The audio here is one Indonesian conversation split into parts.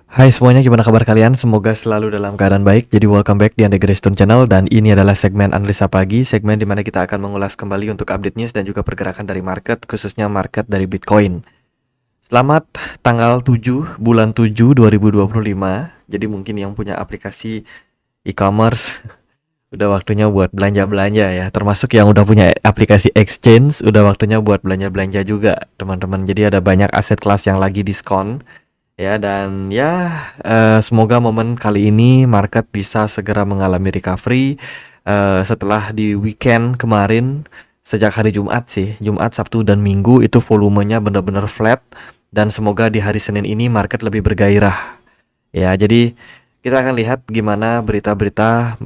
Hai semuanya, gimana kabar kalian? Semoga selalu dalam keadaan baik. Jadi welcome back di Ande Greystone Channel, dan ini adalah segmen Analisa Pagi, segmen di mana kita akan mengulas kembali untuk update news dan juga pergerakan dari market, khususnya market dari Bitcoin. Selamat tanggal 7 bulan 7 2025. Jadi mungkin yang punya aplikasi e-commerce udah waktunya buat belanja-belanja ya. Termasuk yang udah punya aplikasi exchange, udah waktunya buat belanja-belanja juga, teman-teman. Jadi ada banyak aset kelas yang lagi diskon. Ya, dan ya, semoga momen kali ini market bisa segera mengalami recovery setelah di weekend kemarin. Sejak hari Jumat sih, Jumat, Sabtu, dan Minggu itu volumenya benar-benar flat. Dan semoga di hari Senin ini market lebih bergairah. Ya, jadi kita akan lihat gimana berita-berita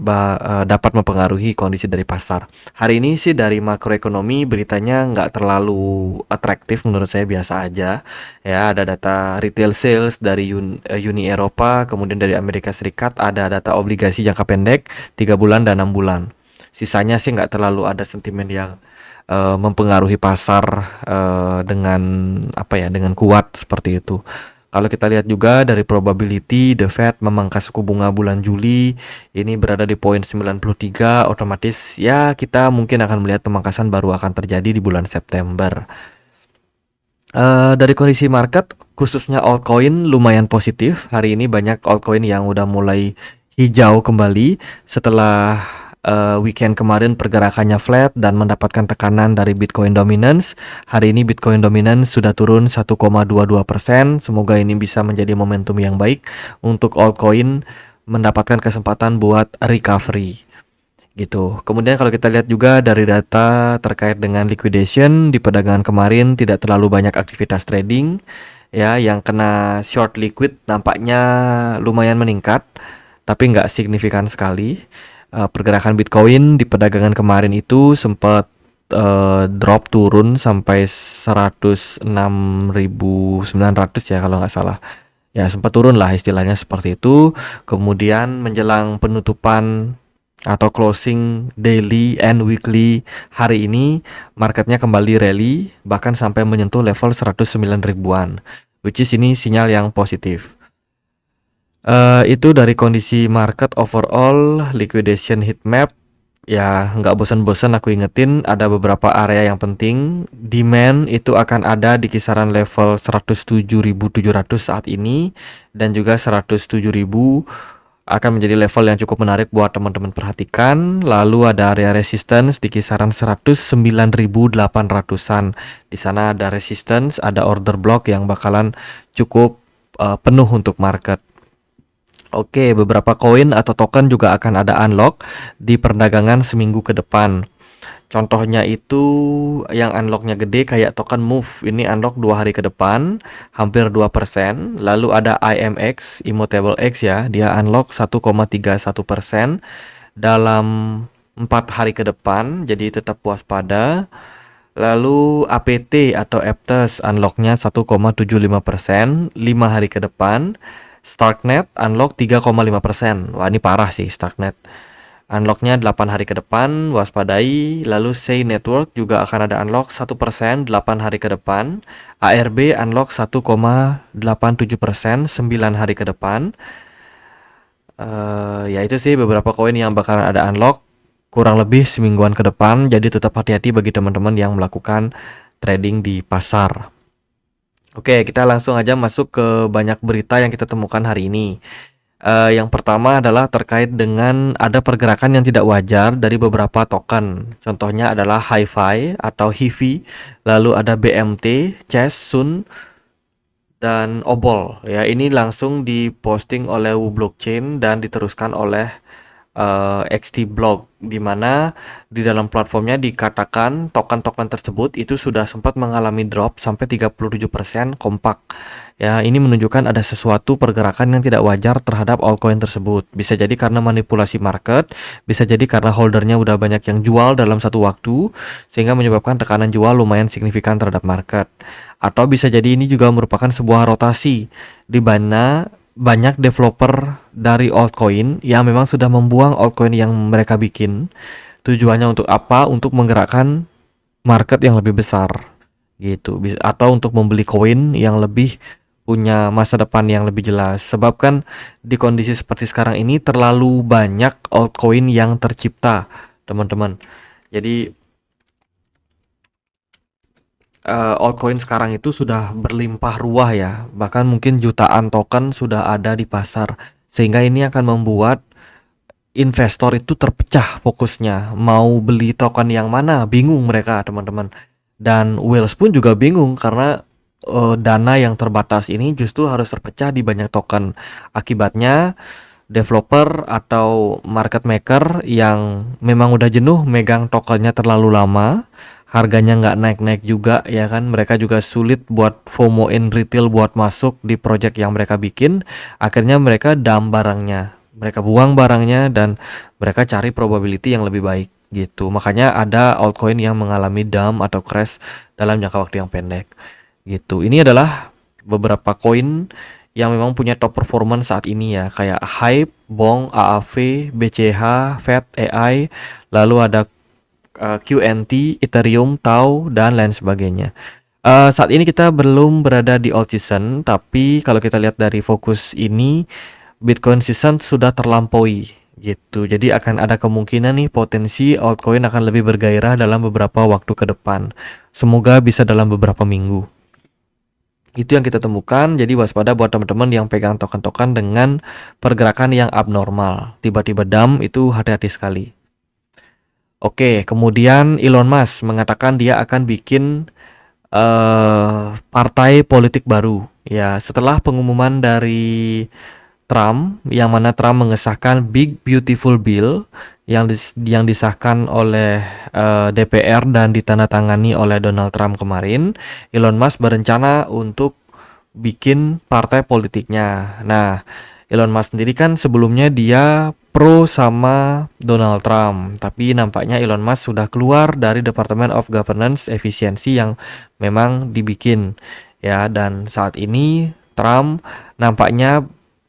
dapat mempengaruhi kondisi dari pasar. Hari ini sih dari makroekonomi beritanya nggak terlalu atraktif, menurut saya biasa aja. Ya, ada data retail sales dari Uni Eropa, kemudian dari Amerika Serikat ada data obligasi jangka pendek 3 bulan dan 6 bulan. Sisanya sih nggak terlalu ada sentimen yang mempengaruhi pasar dengan dengan kuat seperti itu. Kalau kita lihat juga dari probability, The Fed memangkas suku bunga bulan Juli ini berada di poin 93, otomatis ya kita mungkin akan melihat pemangkasan baru akan terjadi di bulan September. Dari kondisi market, khususnya altcoin lumayan positif. Hari ini banyak altcoin yang udah mulai hijau kembali setelah weekend kemarin pergerakannya flat dan mendapatkan tekanan dari Bitcoin dominance. Hari ini Bitcoin dominance sudah turun 1,22%. Semoga ini bisa menjadi momentum yang baik untuk altcoin mendapatkan kesempatan buat recovery gitu. Kemudian kalau kita lihat juga dari data terkait dengan liquidation di perdagangan kemarin, tidak terlalu banyak aktivitas trading ya. Yang kena short liquid nampaknya lumayan meningkat, tapi nggak signifikan sekali. Pergerakan Bitcoin di perdagangan kemarin itu sempat drop turun sampai 106.900 ya kalau nggak salah. Ya sempat turun lah istilahnya seperti itu. Kemudian menjelang penutupan atau closing daily and weekly hari ini, marketnya kembali rally bahkan sampai menyentuh level 109 ribuan, which is ini sinyal yang positif. Itu dari kondisi market overall. Liquidation heat map ya, nggak bosan-bosan aku ingetin ada beberapa area yang penting. Demand itu akan ada di kisaran level 107.700 saat ini, dan juga 107.000 akan menjadi level yang cukup menarik buat teman-teman perhatikan. Lalu ada area resistance di kisaran 109.800-an. Di sana ada resistance, ada order block yang bakalan cukup penuh untuk market. Oke, beberapa koin atau token juga akan ada unlock di perdagangan seminggu ke depan. Contohnya itu yang unlocknya gede kayak token Move, ini unlock 2 hari ke depan hampir 2%. Lalu ada IMX, Immutable X ya, dia unlock 1,31% dalam 4 hari ke depan, jadi tetap waspada. Lalu APT atau Aptos unlocknya 1,75% 5 hari ke depan. Starknet unlock 3,5%. Wah, ini parah sih Starknet. Unlocknya 8 hari ke depan, waspadai. Lalu Say Network juga akan ada unlock 1% 8 hari ke depan. ARB unlock 1,87% 9 hari ke depan. Ya itu sih beberapa koin yang bakalan ada unlock kurang lebih semingguan ke depan. Jadi tetap hati-hati bagi teman-teman yang melakukan trading di pasar. Oke, kita langsung aja masuk ke banyak berita yang kita temukan hari ini. Yang pertama adalah terkait dengan ada pergerakan yang tidak wajar dari beberapa token. Contohnya adalah HiFi atau HIVI, lalu ada BMT, Chess, Sun, dan Obol. Ya, ini langsung diposting oleh Wu Blockchain dan diteruskan oleh XT Block, di mana di dalam platformnya dikatakan token-token tersebut itu sudah sempat mengalami drop sampai 37% kompak. Ya, ini menunjukkan ada sesuatu pergerakan yang tidak wajar terhadap altcoin tersebut. Bisa jadi karena manipulasi market, bisa jadi karena holdernya udah banyak yang jual dalam satu waktu, sehingga menyebabkan tekanan jual lumayan signifikan terhadap market. Atau bisa jadi ini juga merupakan sebuah rotasi, di mana banyak developer dari altcoin yang memang sudah membuang altcoin yang mereka bikin. Tujuannya untuk apa? Untuk menggerakkan market yang lebih besar gitu. Atau untuk membeli koin yang lebih punya masa depan yang lebih jelas. Sebab kan di kondisi seperti sekarang ini terlalu banyak altcoin yang tercipta, teman-teman. Jadi altcoin sekarang itu sudah berlimpah ruah ya, bahkan mungkin jutaan token sudah ada di pasar. Sehingga ini akan membuat investor itu terpecah fokusnya. Mau beli token yang mana, bingung mereka, teman-teman. Dan whales pun juga bingung karena dana yang terbatas ini justru harus terpecah di banyak token. Akibatnya developer atau market maker yang memang udah jenuh megang tokennya terlalu lama, harganya nggak naik-naik juga ya kan, mereka juga sulit buat FOMO in retail buat masuk di project yang mereka bikin. Akhirnya mereka dump barangnya, mereka buang barangnya, dan mereka cari probability yang lebih baik gitu. Makanya ada altcoin yang mengalami dump atau crash dalam jangka waktu yang pendek gitu. Ini adalah beberapa koin yang memang punya top performance saat ini ya, kayak Hype, Bong, AAV, BCH, FET, AI, lalu ada QNT, Ethereum, Tau, dan lain sebagainya. Saat ini kita belum berada di alt season, tapi kalau kita lihat dari fokus ini, Bitcoin season sudah terlampaui gitu. Jadi akan ada kemungkinan nih potensi altcoin akan lebih bergairah dalam beberapa waktu ke depan. Semoga bisa dalam beberapa minggu. Itu yang kita temukan. Jadi waspada buat teman-teman yang pegang token-token dengan pergerakan yang abnormal. Tiba-tiba dump, itu hati-hati sekali. Oke, kemudian Elon Musk mengatakan dia akan bikin partai politik baru. Ya, setelah pengumuman dari Trump, yang mana Trump mengesahkan Big Beautiful Bill yang disahkan oleh DPR dan ditandatangani oleh Donald Trump kemarin. Elon Musk berencana untuk bikin partai politiknya. Nah, Elon Musk sendiri kan sebelumnya dia pro sama Donald Trump, tapi nampaknya Elon Musk sudah keluar dari Department of Governance Efficiency yang memang dibikin ya, dan saat ini Trump nampaknya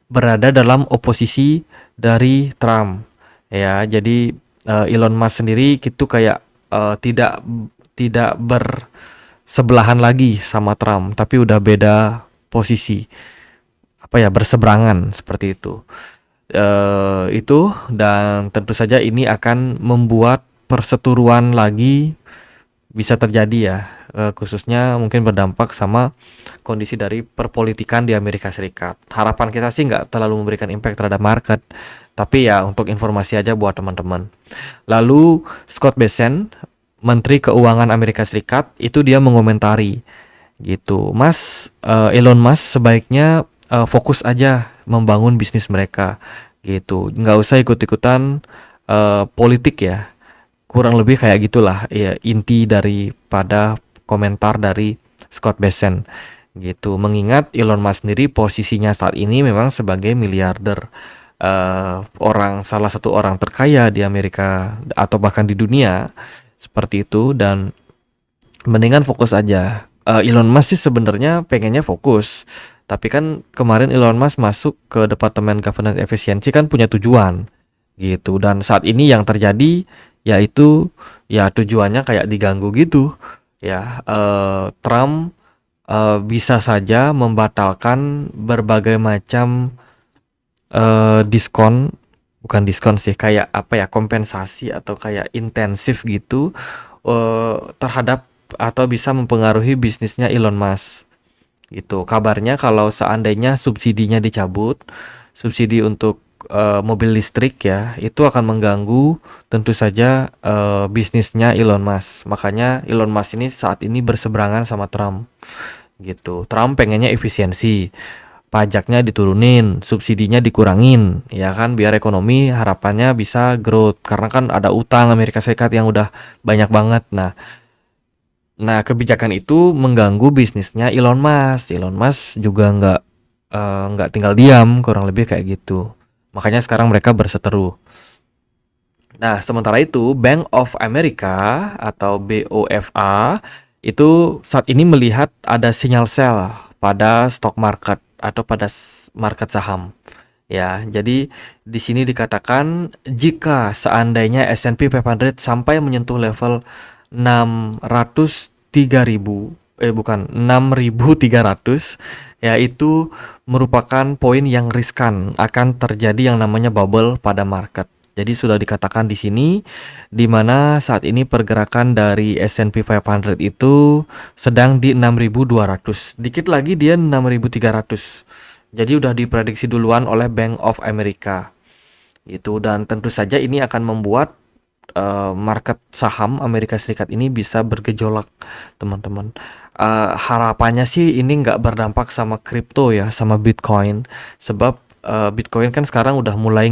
berada dalam oposisi dari Trump ya. Jadi Elon Musk sendiri gitu kayak tidak bersebelahan lagi sama Trump, tapi udah beda posisi, apa ya, berseberangan seperti itu. Dan tentu saja ini akan membuat perseteruan lagi bisa terjadi ya, khususnya mungkin berdampak sama kondisi dari perpolitikan di Amerika Serikat. Harapan kita sih nggak terlalu memberikan impact terhadap market, tapi ya untuk informasi aja buat teman-teman. Lalu Scott Bessent, Menteri Keuangan Amerika Serikat, itu dia mengomentari gitu, Elon Musk sebaiknya fokus aja membangun bisnis mereka gitu, nggak usah ikut-ikutan politik ya. Kurang lebih kayak gitulah ya inti daripada komentar dari Scott Bessent gitu. Mengingat Elon Musk sendiri posisinya saat ini memang sebagai miliarder, salah satu orang terkaya di Amerika atau bahkan di dunia seperti itu, dan mendingan fokus aja. Elon Musk sih sebenarnya pengennya fokus, tapi kan kemarin Elon Musk masuk ke Departemen Governance Efficiency kan punya tujuan gitu, dan saat ini yang terjadi yaitu ya tujuannya kayak diganggu gitu ya. Trump bisa saja membatalkan berbagai macam bukan diskon sih, kayak apa ya, kompensasi atau kayak intensif gitu terhadap atau bisa mempengaruhi bisnisnya Elon Musk gitu. Kabarnya kalau seandainya subsidinya dicabut, subsidi untuk mobil listrik ya, itu akan mengganggu tentu saja bisnisnya Elon Musk. Makanya Elon Musk ini saat ini berseberangan sama Trump gitu. Trump pengennya efisiensi, pajaknya diturunin, subsidinya dikurangin ya kan, biar ekonomi harapannya bisa growth, karena kan ada utang Amerika Serikat yang udah banyak banget. Nah, kebijakan itu mengganggu bisnisnya Elon Musk. Elon Musk juga nggak tinggal diam, kurang lebih kayak gitu. Makanya sekarang mereka berseteru. Nah, sementara itu Bank of America atau BOFA itu saat ini melihat ada sinyal sell pada stock market atau pada market saham. Ya, jadi di sini dikatakan jika seandainya S&P 500 sampai menyentuh level 603.000 bukan 6.300, yaitu merupakan poin yang riskan akan terjadi yang namanya bubble pada market. Jadi sudah dikatakan di sini di mana saat ini pergerakan dari S&P 500 itu sedang di 6.200. Dikit lagi dia 6.300. Jadi udah diprediksi duluan oleh Bank of America. Itu, dan tentu saja ini akan membuat market saham Amerika Serikat ini bisa bergejolak, teman-teman. Harapannya sih ini nggak berdampak sama kripto ya, sama Bitcoin, sebab Bitcoin kan sekarang udah mulai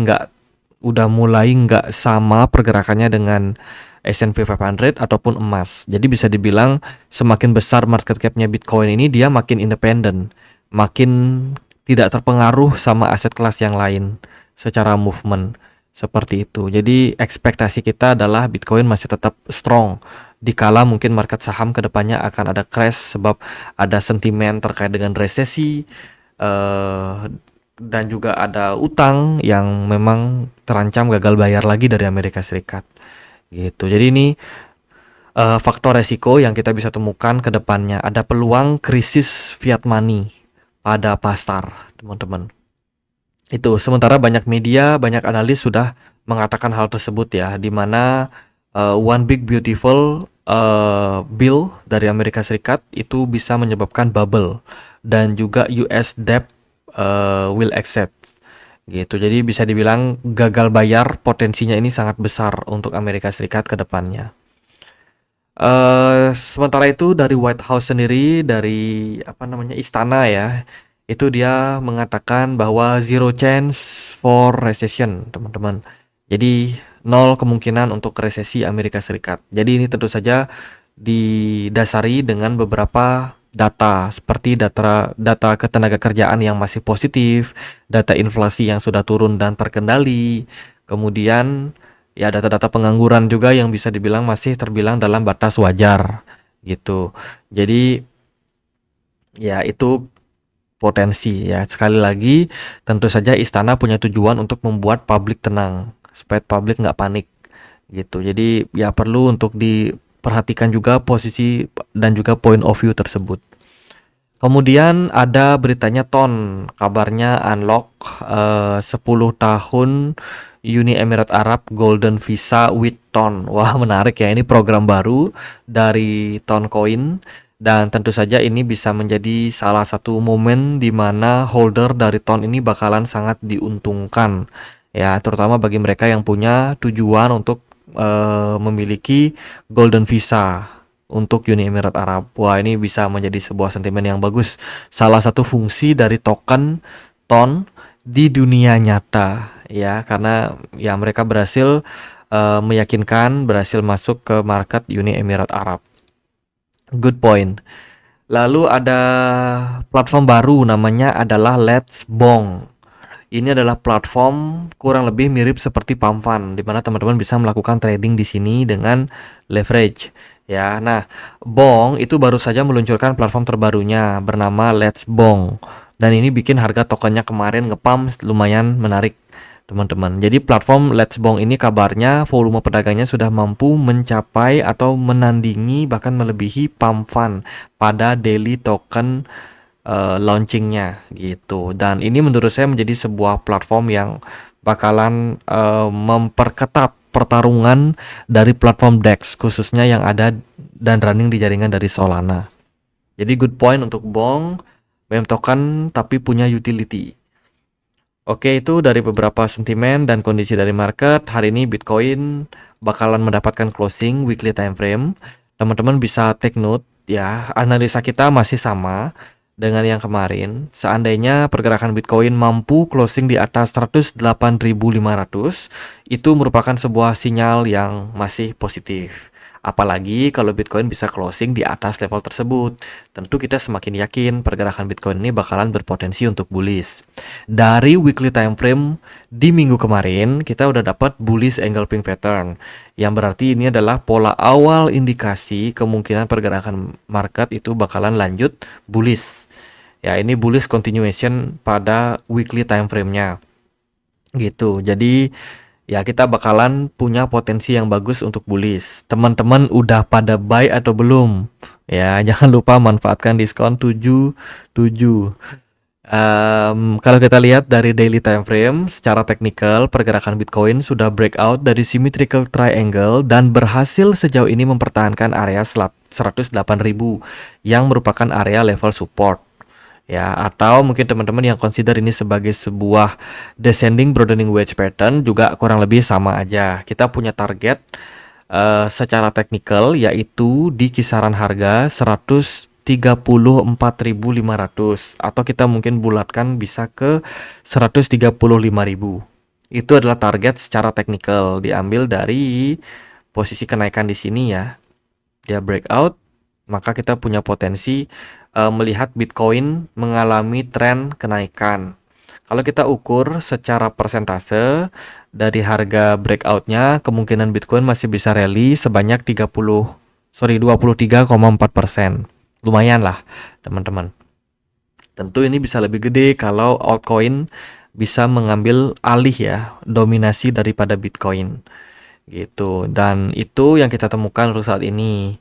nggak sama pergerakannya dengan S&P 500 ataupun emas. Jadi bisa dibilang semakin besar market capnya Bitcoin ini, dia makin independen, makin tidak terpengaruh sama aset kelas yang lain secara movement. Seperti itu. Jadi ekspektasi kita adalah Bitcoin masih tetap strong. Dikala mungkin market saham kedepannya akan ada crash sebab ada sentimen terkait dengan resesi, dan juga ada utang yang memang terancam gagal bayar lagi dari Amerika Serikat. Gitu. Jadi ini faktor resiko yang kita bisa temukan ke depannya. Ada peluang krisis fiat money pada pasar, teman-teman. Itu, sementara banyak media, banyak analis sudah mengatakan hal tersebut ya, di mana One Big Beautiful Bill dari Amerika Serikat itu bisa menyebabkan bubble, dan juga US debt will exit. Gitu. Jadi bisa dibilang gagal bayar potensinya ini sangat besar untuk Amerika Serikat ke depannya. Sementara itu dari White House sendiri, dari istana ya, itu dia mengatakan bahwa zero chance for recession, teman-teman. Jadi nol kemungkinan untuk resesi Amerika Serikat. Jadi ini tentu saja didasari dengan beberapa data, seperti data ketenaga kerjaan yang masih positif, data inflasi yang sudah turun dan terkendali, kemudian ya data-data pengangguran juga yang bisa dibilang masih terbilang dalam batas wajar gitu. Jadi ya itu potensi ya. Sekali lagi, tentu saja istana punya tujuan untuk membuat publik tenang, supaya publik nggak panik gitu. Jadi ya perlu untuk diperhatikan juga posisi dan juga point of view tersebut. Kemudian ada beritanya TON, kabarnya unlock 10 tahun Uni Emirat Arab Golden Visa with TON. Wah, menarik ya, ini program baru dari TON Coin. Dan tentu saja ini bisa menjadi salah satu momen di mana holder dari TON ini bakalan sangat diuntungkan ya, terutama bagi mereka yang punya tujuan untuk memiliki Golden Visa untuk Uni Emirat Arab. Wah, ini bisa menjadi sebuah sentimen yang bagus. Salah satu fungsi dari token TON di dunia nyata ya, karena ya mereka berhasil meyakinkan, berhasil masuk ke market Uni Emirat Arab. Good point. Lalu ada platform baru, namanya adalah Let's Bong. Ini adalah platform kurang lebih mirip seperti Pump Fund, di mana teman-teman bisa melakukan trading di sini dengan leverage. Ya, nah, Bong itu baru saja meluncurkan platform terbarunya bernama Let's Bong. Dan ini bikin harga tokennya kemarin nge-pump lumayan menarik, teman-teman. Jadi platform Let's Bong ini kabarnya volume pedagangnya sudah mampu mencapai atau menandingi bahkan melebihi Pump Fund pada daily token launchingnya gitu. Dan ini menurut saya menjadi sebuah platform yang bakalan memperketat pertarungan dari platform DEX khususnya yang ada dan running di jaringan dari Solana. Jadi good point untuk Bong, meme token tapi punya utility. Oke, itu dari beberapa sentimen dan kondisi dari market. Hari ini Bitcoin bakalan mendapatkan closing weekly time frame. Teman-teman bisa take note ya, analisa kita masih sama dengan yang kemarin. Seandainya pergerakan Bitcoin mampu closing di atas 108.500, itu merupakan sebuah sinyal yang masih positif. Apalagi kalau Bitcoin bisa closing di atas level tersebut, tentu kita semakin yakin pergerakan Bitcoin ini bakalan berpotensi untuk bullish. Dari weekly time frame di minggu kemarin, kita udah dapat bullish engulfing pattern, yang berarti ini adalah pola awal indikasi kemungkinan pergerakan market itu bakalan lanjut bullish. Ya, ini bullish continuation pada weekly time frame-nya. Gitu. Jadi ya kita bakalan punya potensi yang bagus untuk bullish. Teman-teman udah pada buy atau belum? Ya, jangan lupa manfaatkan diskon 77. Kalau kita lihat dari daily time frame, secara teknikal pergerakan Bitcoin sudah breakout dari symmetrical triangle dan berhasil sejauh ini mempertahankan area 108.000 yang merupakan area level support. Ya, atau mungkin teman-teman yang consider ini sebagai sebuah descending broadening wedge pattern juga kurang lebih sama aja. Kita punya target secara teknikal yaitu di kisaran harga 134.500 atau kita mungkin bulatkan bisa ke 135.000. Itu adalah target secara teknikal diambil dari posisi kenaikan di sini ya. Dia breakout, maka kita punya potensi melihat Bitcoin mengalami tren kenaikan. Kalau kita ukur secara persentase dari harga breakoutnya, kemungkinan Bitcoin masih bisa rally sebanyak 23,4%. Lumayan lah teman-teman. Tentu ini bisa lebih gede kalau altcoin bisa mengambil alih ya dominasi daripada Bitcoin gitu. Dan itu yang kita temukan untuk saat ini.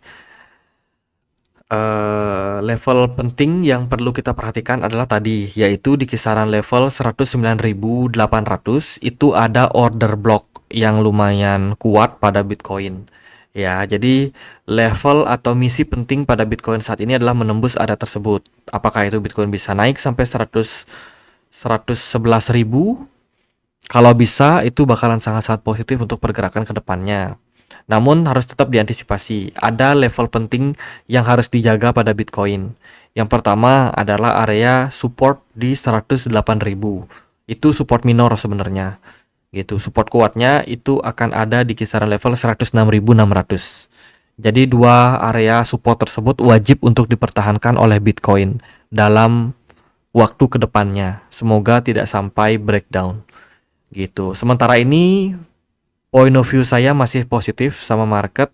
Level penting yang perlu kita perhatikan adalah tadi, yaitu di kisaran level 109.800 itu ada order block yang lumayan kuat pada Bitcoin. Ya, jadi level atau misi penting pada Bitcoin saat ini adalah menembus area tersebut. Apakah itu Bitcoin bisa naik sampai 111.000? Kalau bisa, itu bakalan sangat-sangat positif untuk pergerakan ke depannya. Namun harus tetap diantisipasi. Ada level penting yang harus dijaga pada Bitcoin. Yang pertama adalah area support di 108.000. Itu support minor sebenarnya. Gitu. Support kuatnya itu akan ada di kisaran level 106.600. Jadi dua area support tersebut wajib untuk dipertahankan oleh Bitcoin dalam waktu ke depannya. Semoga tidak sampai breakdown. Gitu. Sementara ini point of view saya masih positif sama market.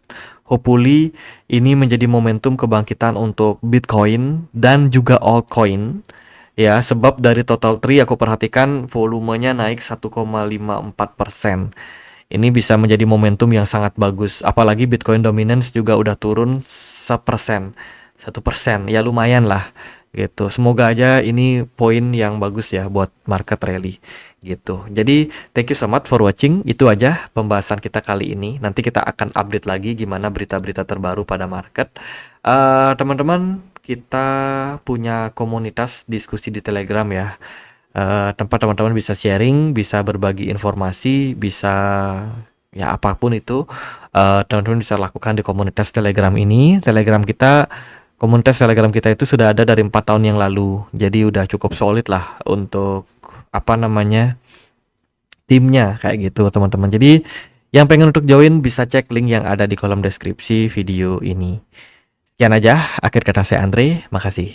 Hopefully ini menjadi momentum kebangkitan untuk Bitcoin dan juga altcoin. Ya, sebab dari total tree aku perhatikan volumenya naik 1,54%. Ini bisa menjadi momentum yang sangat bagus. Apalagi Bitcoin dominance juga udah turun 1%. Ya lumayan lah gitu. Semoga aja ini poin yang bagus ya buat market rally gitu. Jadi thank you so much for watching. Itu aja pembahasan kita kali ini. Nanti kita akan update lagi gimana berita-berita terbaru pada market. Teman-teman, kita punya komunitas diskusi di Telegram ya. Tempat teman-teman bisa sharing, bisa berbagi informasi, bisa ya apapun itu teman-teman bisa lakukan di komunitas Telegram ini. Komunitas Telegram kita itu sudah ada dari 4 tahun yang lalu. Jadi udah cukup solid lah untuk timnya kayak gitu teman-teman. Jadi yang pengen untuk join bisa cek link yang ada di kolom deskripsi video ini. Sekian aja, akhir kata saya Andre, makasih.